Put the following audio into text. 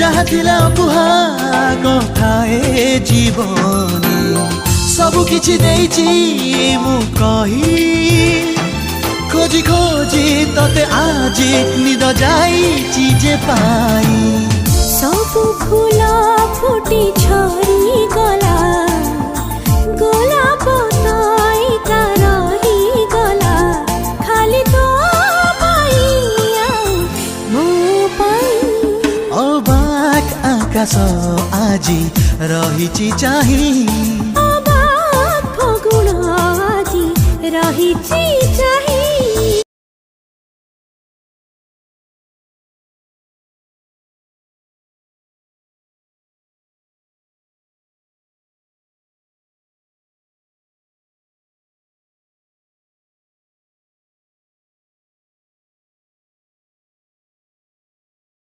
जहाँ थिला कुहा कथाए जीवनी सबु किछि देइछि मु कही खोजी खोजी तते आजी निद जाइछि जे पाई सबु फूल फुटी झरी गला गोलाप तैका रही गला खाली तो पाई मो पाई अबाक आकाश आजी रहिछि चाहिँ अबाक फगुण आजी रहिछि चाहिँ।